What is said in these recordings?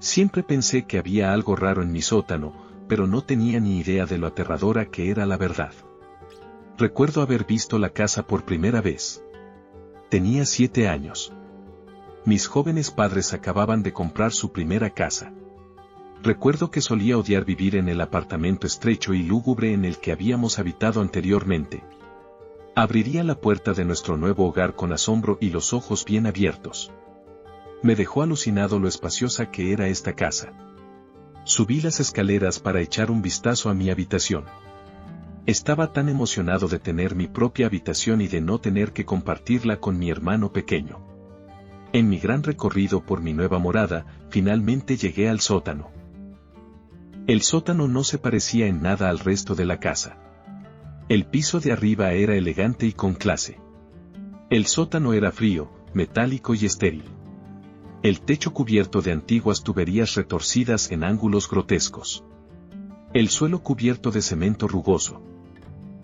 Siempre pensé que había algo raro en mi sótano, pero no tenía ni idea de lo aterradora que era la verdad. Recuerdo haber visto la casa por primera vez. Tenía 7 años. Mis jóvenes padres acababan de comprar su primera casa. Recuerdo que solía odiar vivir en el apartamento estrecho y lúgubre en el que habíamos habitado anteriormente. Abriría la puerta de nuestro nuevo hogar con asombro y los ojos bien abiertos. Me dejó alucinado lo espaciosa que era esta casa. Subí las escaleras para echar un vistazo a mi habitación. Estaba tan emocionado de tener mi propia habitación y de no tener que compartirla con mi hermano pequeño. En mi gran recorrido por mi nueva morada, finalmente llegué al sótano. El sótano no se parecía en nada al resto de la casa. El piso de arriba era elegante y con clase. El sótano era frío, metálico y estéril. El techo cubierto de antiguas tuberías retorcidas en ángulos grotescos. El suelo cubierto de cemento rugoso.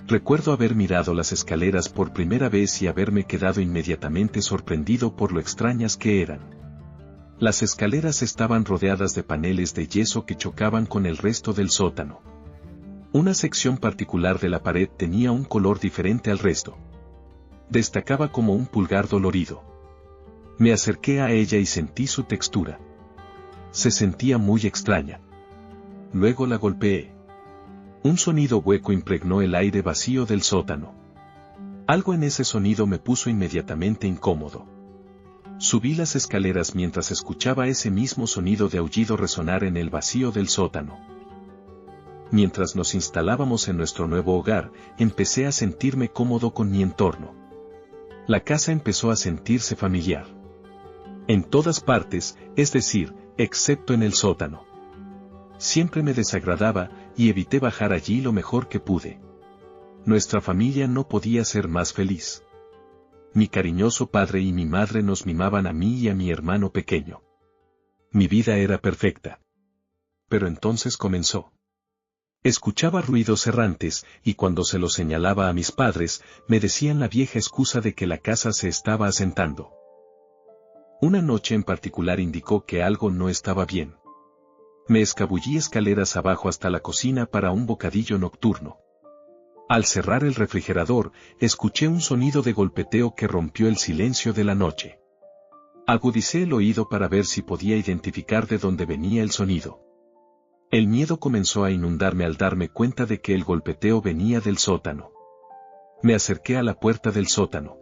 Recuerdo haber mirado las escaleras por primera vez y haberme quedado inmediatamente sorprendido por lo extrañas que eran. Las escaleras estaban rodeadas de paneles de yeso que chocaban con el resto del sótano. Una sección particular de la pared tenía un color diferente al resto. Destacaba como un pulgar dolorido. Me acerqué a ella y sentí su textura. Se sentía muy extraña. Luego la golpeé. Un sonido hueco impregnó el aire vacío del sótano. Algo en ese sonido me puso inmediatamente incómodo. Subí las escaleras mientras escuchaba ese mismo sonido de aullido resonar en el vacío del sótano. Mientras nos instalábamos en nuestro nuevo hogar, empecé a sentirme cómodo con mi entorno. La casa empezó a sentirse familiar. En todas partes, es decir, excepto en el sótano. Siempre me desagradaba, y evité bajar allí lo mejor que pude. Nuestra familia no podía ser más feliz. Mi cariñoso padre y mi madre nos mimaban a mí y a mi hermano pequeño. Mi vida era perfecta. Pero entonces comenzó. Escuchaba ruidos errantes, y cuando se los señalaba a mis padres, me decían la vieja excusa de que la casa se estaba asentando. Una noche en particular indicó que algo no estaba bien. Me escabullí escaleras abajo hasta la cocina para un bocadillo nocturno. Al cerrar el refrigerador, escuché un sonido de golpeteo que rompió el silencio de la noche. Agudicé el oído para ver si podía identificar de dónde venía el sonido. El miedo comenzó a inundarme al darme cuenta de que el golpeteo venía del sótano. Me acerqué a la puerta del sótano.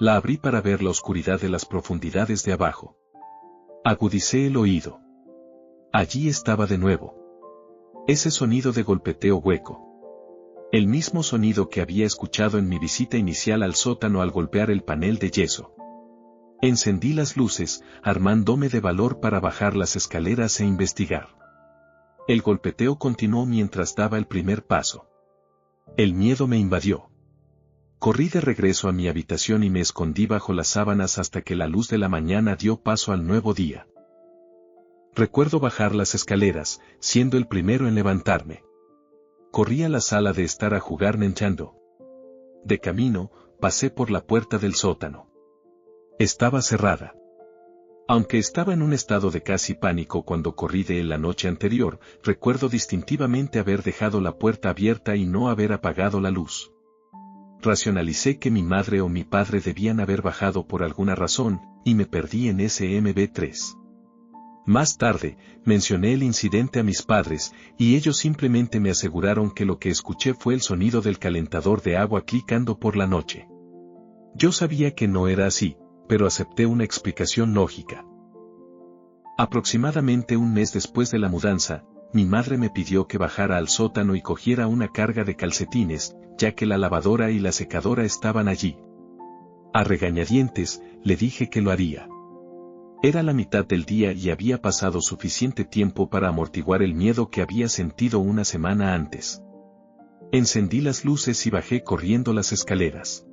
La abrí para ver la oscuridad de las profundidades de abajo. Agudicé el oído. Allí estaba de nuevo. Ese sonido de golpeteo hueco. El mismo sonido que había escuchado en mi visita inicial al sótano al golpear el panel de yeso. Encendí las luces, armándome de valor para bajar las escaleras e investigar. El golpeteo continuó mientras daba el primer paso. El miedo me invadió. Corrí de regreso a mi habitación y me escondí bajo las sábanas hasta que la luz de la mañana dio paso al nuevo día. Recuerdo bajar las escaleras, siendo el primero en levantarme. Corrí a la sala de estar a jugar Nintendo. De camino, pasé por la puerta del sótano. Estaba cerrada. Aunque estaba en un estado de casi pánico cuando corrí de él la noche anterior, recuerdo distintivamente haber dejado la puerta abierta y no haber apagado la luz. Racionalicé que mi madre o mi padre debían haber bajado por alguna razón, y me perdí en ese MB3. Más tarde, mencioné el incidente a mis padres, y ellos simplemente me aseguraron que lo que escuché fue el sonido del calentador de agua clicando por la noche. Yo sabía que no era así, pero acepté una explicación lógica. Aproximadamente un mes después de la mudanza, mi madre me pidió que bajara al sótano y cogiera una carga de calcetines, ya que la lavadora y la secadora estaban allí. A regañadientes, le dije que lo haría. Era la mitad del día y había pasado suficiente tiempo para amortiguar el miedo que había sentido una semana antes. Encendí las luces y bajé corriendo las escaleras.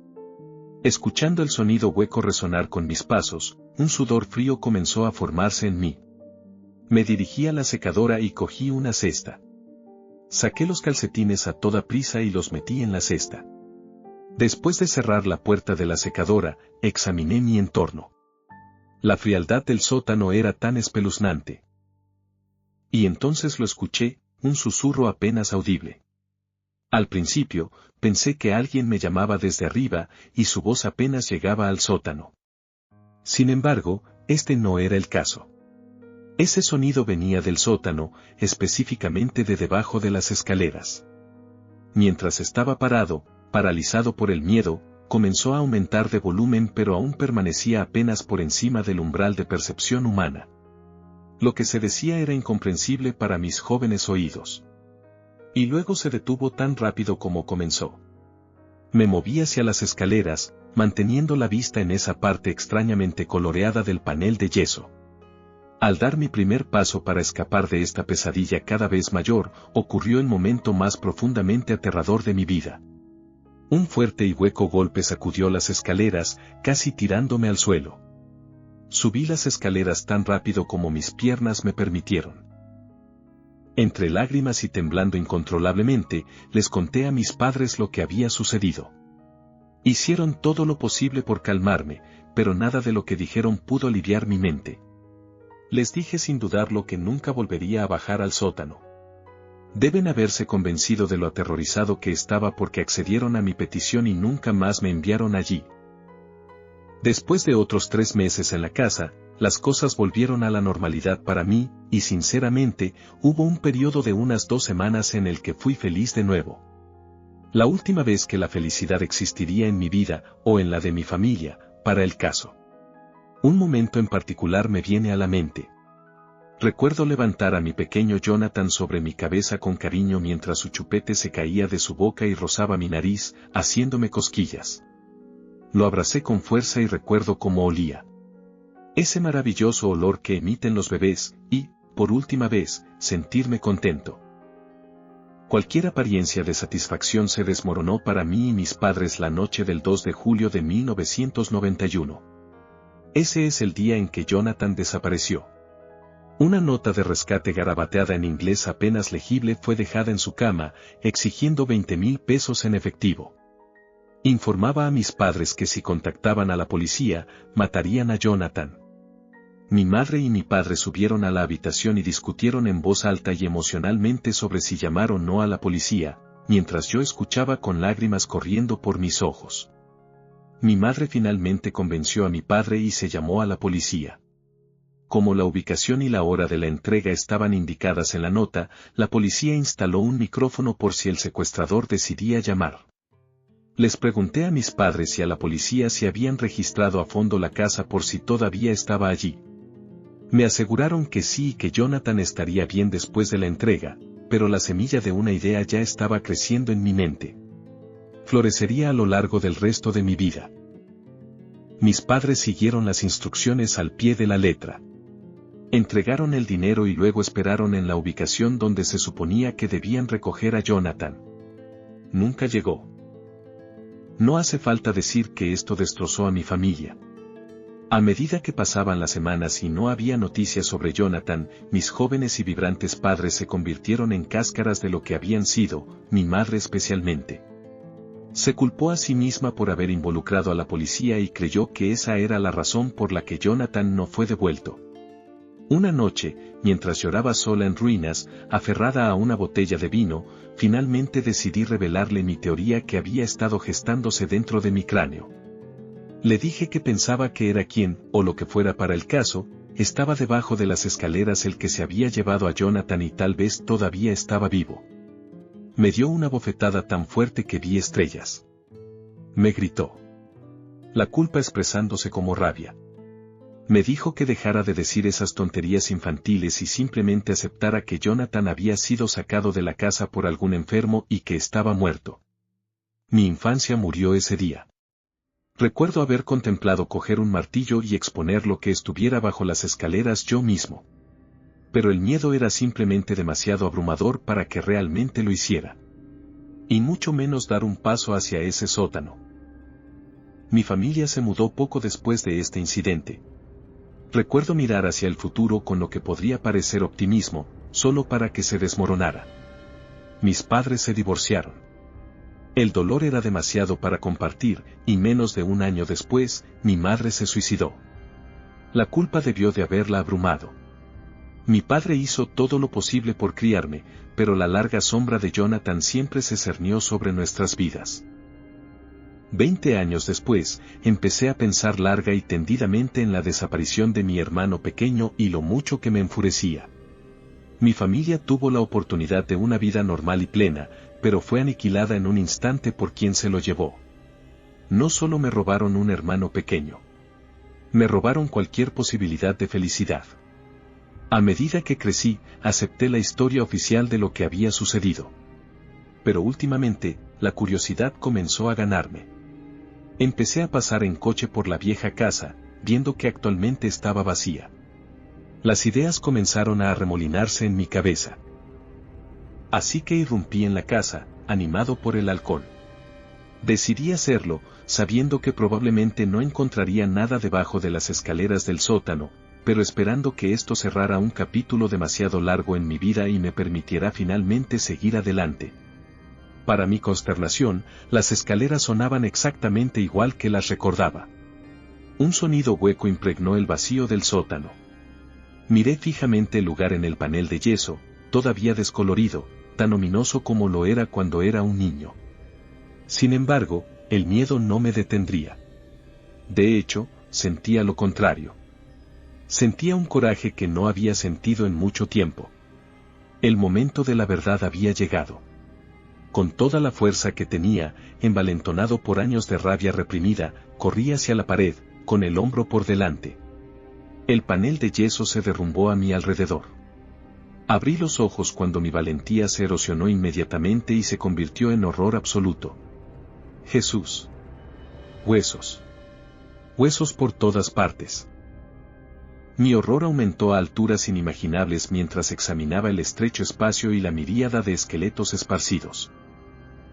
Escuchando el sonido hueco resonar con mis pasos, un sudor frío comenzó a formarse en mí. Me dirigí a la secadora y cogí una cesta. Saqué los calcetines a toda prisa y los metí en la cesta. Después de cerrar la puerta de la secadora, examiné mi entorno. La frialdad del sótano era tan espeluznante. Y entonces lo escuché, un susurro apenas audible. Al principio, pensé que alguien me llamaba desde arriba, y su voz apenas llegaba al sótano. Sin embargo, este no era el caso. Ese sonido venía del sótano, específicamente de debajo de las escaleras. Mientras estaba parado, paralizado por el miedo, comenzó a aumentar de volumen, pero aún permanecía apenas por encima del umbral de percepción humana. Lo que se decía era incomprensible para mis jóvenes oídos. Y luego se detuvo tan rápido como comenzó. Me moví hacia las escaleras, manteniendo la vista en esa parte extrañamente coloreada del panel de yeso. Al dar mi primer paso para escapar de esta pesadilla cada vez mayor, ocurrió el momento más profundamente aterrador de mi vida. Un fuerte y hueco golpe sacudió las escaleras, casi tirándome al suelo. Subí las escaleras tan rápido como mis piernas me permitieron. Entre lágrimas y temblando incontrolablemente, les conté a mis padres lo que había sucedido. Hicieron todo lo posible por calmarme, pero nada de lo que dijeron pudo aliviar mi mente. Les dije sin dudarlo que nunca volvería a bajar al sótano. Deben haberse convencido de lo aterrorizado que estaba porque accedieron a mi petición y nunca más me enviaron allí. Después de otros 3 meses en la casa, las cosas volvieron a la normalidad para mí, y sinceramente, hubo un periodo de unas 2 semanas en el que fui feliz de nuevo. La última vez que la felicidad existiría en mi vida, o en la de mi familia, para el caso. Un momento en particular me viene a la mente. Recuerdo levantar a mi pequeño Jonathan sobre mi cabeza con cariño mientras su chupete se caía de su boca y rozaba mi nariz, haciéndome cosquillas. Lo abracé con fuerza y recuerdo cómo olía. Ese maravilloso olor que emiten los bebés, y, por última vez, sentirme contento. Cualquier apariencia de satisfacción se desmoronó para mí y mis padres la noche del 2 de julio de 1991. Ese es el día en que Jonathan desapareció. Una nota de rescate garabateada en inglés apenas legible fue dejada en su cama, exigiendo 20,000 pesos en efectivo. Informaba a mis padres que si contactaban a la policía, matarían a Jonathan. Mi madre y mi padre subieron a la habitación y discutieron en voz alta y emocionalmente sobre si llamar o no a la policía, mientras yo escuchaba con lágrimas corriendo por mis ojos. Mi madre finalmente convenció a mi padre y se llamó a la policía. Como la ubicación y la hora de la entrega estaban indicadas en la nota, la policía instaló un micrófono por si el secuestrador decidía llamar. Les pregunté a mis padres y a la policía si habían registrado a fondo la casa por si todavía estaba allí. Me aseguraron que sí y que Jonathan estaría bien después de la entrega, pero la semilla de una idea ya estaba creciendo en mi mente. Florecería a lo largo del resto de mi vida. Mis padres siguieron las instrucciones al pie de la letra. Entregaron el dinero y luego esperaron en la ubicación donde se suponía que debían recoger a Jonathan. Nunca llegó. No hace falta decir que esto destrozó a mi familia. A medida que pasaban las semanas y no había noticias sobre Jonathan, mis jóvenes y vibrantes padres se convirtieron en cáscaras de lo que habían sido, mi madre especialmente. Se culpó a sí misma por haber involucrado a la policía y creyó que esa era la razón por la que Jonathan no fue devuelto. Una noche, mientras lloraba sola en ruinas, aferrada a una botella de vino, finalmente decidí revelarle mi teoría que había estado gestándose dentro de mi cráneo. Le dije que pensaba que era quien, o lo que fuera para el caso, estaba debajo de las escaleras el que se había llevado a Jonathan y tal vez todavía estaba vivo. Me dio una bofetada tan fuerte que vi estrellas. Me gritó. La culpa expresándose como rabia. Me dijo que dejara de decir esas tonterías infantiles y simplemente aceptara que Jonathan había sido sacado de la casa por algún enfermo y que estaba muerto. Mi infancia murió ese día. Recuerdo haber contemplado coger un martillo y exponer lo que estuviera bajo las escaleras yo mismo. Pero el miedo era simplemente demasiado abrumador para que realmente lo hiciera. Y mucho menos dar un paso hacia ese sótano. Mi familia se mudó poco después de este incidente. Recuerdo mirar hacia el futuro con lo que podría parecer optimismo, solo para que se desmoronara. Mis padres se divorciaron. El dolor era demasiado para compartir, y menos de un año después, mi madre se suicidó. La culpa debió de haberla abrumado. Mi padre hizo todo lo posible por criarme, pero la larga sombra de Jonathan siempre se cernió sobre nuestras vidas. 20 años después, empecé a pensar larga y tendidamente en la desaparición de mi hermano pequeño y lo mucho que me enfurecía. Mi familia tuvo la oportunidad de una vida normal y plena, pero fue aniquilada en un instante por quien se lo llevó. No solo me robaron un hermano pequeño. Me robaron cualquier posibilidad de felicidad. A medida que crecí, acepté la historia oficial de lo que había sucedido. Pero últimamente, la curiosidad comenzó a ganarme. Empecé a pasar en coche por la vieja casa, viendo que actualmente estaba vacía. Las ideas comenzaron a arremolinarse en mi cabeza. Así que irrumpí en la casa, animado por el alcohol. Decidí hacerlo, sabiendo que probablemente no encontraría nada debajo de las escaleras del sótano, pero esperando que esto cerrara un capítulo demasiado largo en mi vida y me permitiera finalmente seguir adelante. Para mi consternación, las escaleras sonaban exactamente igual que las recordaba. Un sonido hueco impregnó el vacío del sótano. Miré fijamente el lugar en el panel de yeso, todavía descolorido, tan ominoso como lo era cuando era un niño. Sin embargo, el miedo no me detendría. De hecho, sentía lo contrario. Sentía un coraje que no había sentido en mucho tiempo. El momento de la verdad había llegado. Con toda la fuerza que tenía, envalentonado por años de rabia reprimida, corrí hacia la pared, con el hombro por delante. El panel de yeso se derrumbó a mi alrededor. Abrí los ojos cuando mi valentía se erosionó inmediatamente y se convirtió en horror absoluto. Jesús. Huesos. Huesos por todas partes. Mi horror aumentó a alturas inimaginables mientras examinaba el estrecho espacio y la miríada de esqueletos esparcidos.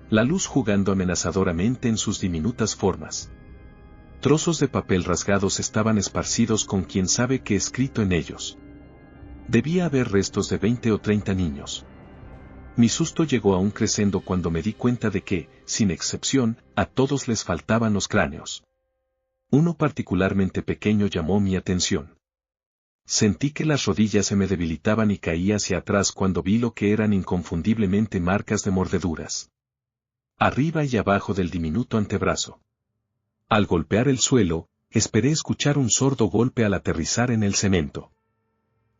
La luz jugando amenazadoramente en sus diminutas formas. Trozos de papel rasgados estaban esparcidos con quién sabe qué escrito en ellos. Debía haber restos de 20 o 30 niños. Mi susto llegó a un crescendo cuando me di cuenta de que, sin excepción, a todos les faltaban los cráneos. Uno particularmente pequeño llamó mi atención. Sentí que las rodillas se me debilitaban y caí hacia atrás cuando vi lo que eran inconfundiblemente marcas de mordeduras. Arriba y abajo del diminuto antebrazo. Al golpear el suelo, esperé escuchar un sordo golpe al aterrizar en el cemento.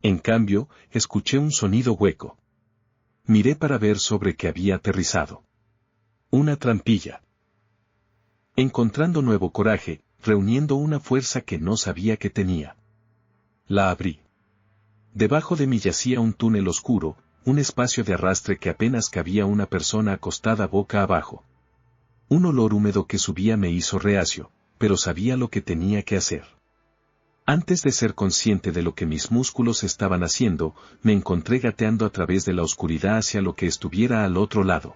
En cambio, escuché un sonido hueco. Miré para ver sobre qué había aterrizado. Una trampilla. Encontrando nuevo coraje, reuniendo una fuerza que no sabía que tenía. La abrí. Debajo de mí yacía un túnel oscuro, un espacio de arrastre que apenas cabía una persona acostada boca abajo. Un olor húmedo que subía me hizo reacio, pero sabía lo que tenía que hacer. Antes de ser consciente de lo que mis músculos estaban haciendo, me encontré gateando a través de la oscuridad hacia lo que estuviera al otro lado.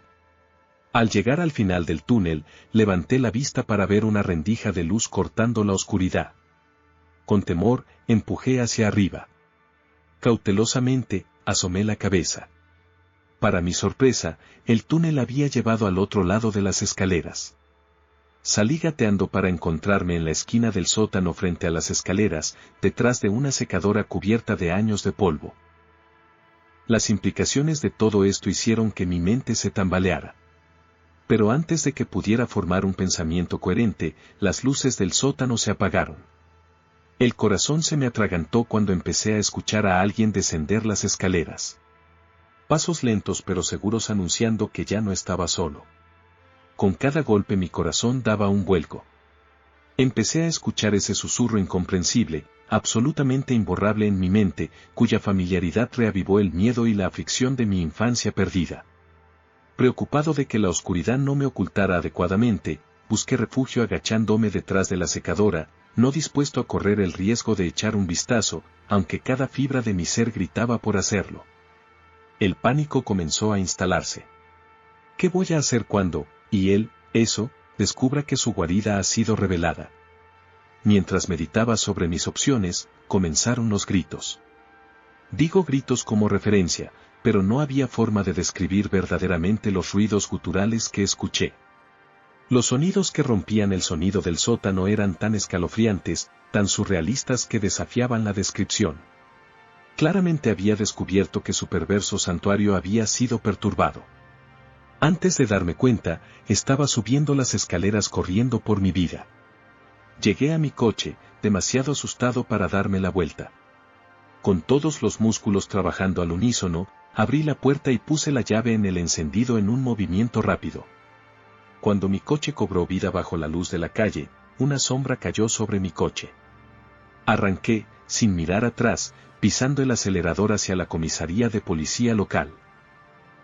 Al llegar al final del túnel, levanté la vista para ver una rendija de luz cortando la oscuridad. Con temor, empujé hacia arriba. Cautelosamente, asomé la cabeza. Para mi sorpresa, el túnel había llevado al otro lado de las escaleras. Salí gateando para encontrarme en la esquina del sótano frente a las escaleras, detrás de una secadora cubierta de años de polvo. Las implicaciones de todo esto hicieron que mi mente se tambaleara. Pero antes de que pudiera formar un pensamiento coherente, las luces del sótano se apagaron. El corazón se me atragantó cuando empecé a escuchar a alguien descender las escaleras. Pasos lentos pero seguros anunciando que ya no estaba solo. Con cada golpe mi corazón daba un vuelco. Empecé a escuchar ese susurro incomprensible, absolutamente imborrable en mi mente, cuya familiaridad reavivó el miedo y la aflicción de mi infancia perdida. Preocupado de que la oscuridad no me ocultara adecuadamente, busqué refugio agachándome detrás de la secadora, no dispuesto a correr el riesgo de echar un vistazo, aunque cada fibra de mi ser gritaba por hacerlo. El pánico comenzó a instalarse. ¿Qué voy a hacer cuando, y él, descubra que su guarida ha sido revelada? Mientras meditaba sobre mis opciones, comenzaron los gritos. Digo gritos como referencia, pero no había forma de describir verdaderamente los ruidos guturales que escuché. Los sonidos que rompían el sonido del sótano eran tan escalofriantes, tan surrealistas que desafiaban la descripción. Claramente había descubierto que su perverso santuario había sido perturbado. Antes de darme cuenta, estaba subiendo las escaleras corriendo por mi vida. Llegué a mi coche, demasiado asustado para darme la vuelta. Con todos los músculos trabajando al unísono, abrí la puerta y puse la llave en el encendido en un movimiento rápido. Cuando mi coche cobró vida bajo la luz de la calle, una sombra cayó sobre mi coche. Arranqué, sin mirar atrás, pisando el acelerador hacia la comisaría de policía local.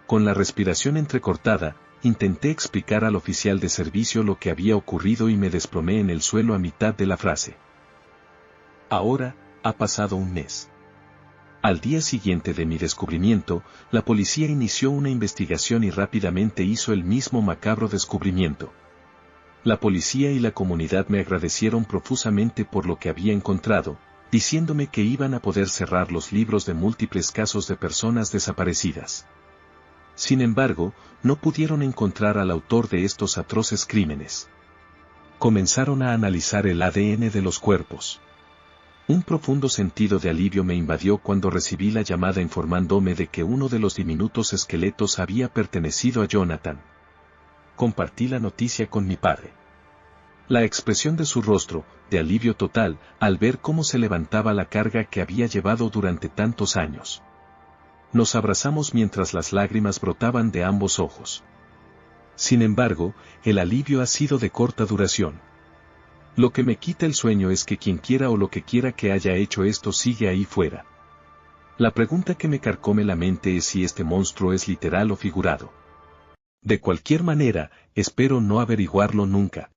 Con la respiración entrecortada, intenté explicar al oficial de servicio lo que había ocurrido y me desplomé en el suelo a mitad de la frase. Ahora, ha pasado un mes. Al día siguiente de mi descubrimiento, la policía inició una investigación y rápidamente hizo el mismo macabro descubrimiento. La policía y la comunidad me agradecieron profusamente por lo que había encontrado, diciéndome que iban a poder cerrar los libros de múltiples casos de personas desaparecidas. Sin embargo, no pudieron encontrar al autor de estos atroces crímenes. Comenzaron a analizar el ADN de los cuerpos. Un profundo sentido de alivio me invadió cuando recibí la llamada informándome de que uno de los diminutos esqueletos había pertenecido a Jonathan. Compartí la noticia con mi padre. La expresión de su rostro, de alivio total, al ver cómo se levantaba la carga que había llevado durante tantos años. Nos abrazamos mientras las lágrimas brotaban de ambos ojos. Sin embargo, el alivio ha sido de corta duración. Lo que me quita el sueño es que quien quiera o lo que quiera que haya hecho esto sigue ahí fuera. La pregunta que me carcome la mente es si este monstruo es literal o figurado. De cualquier manera, espero no averiguarlo nunca.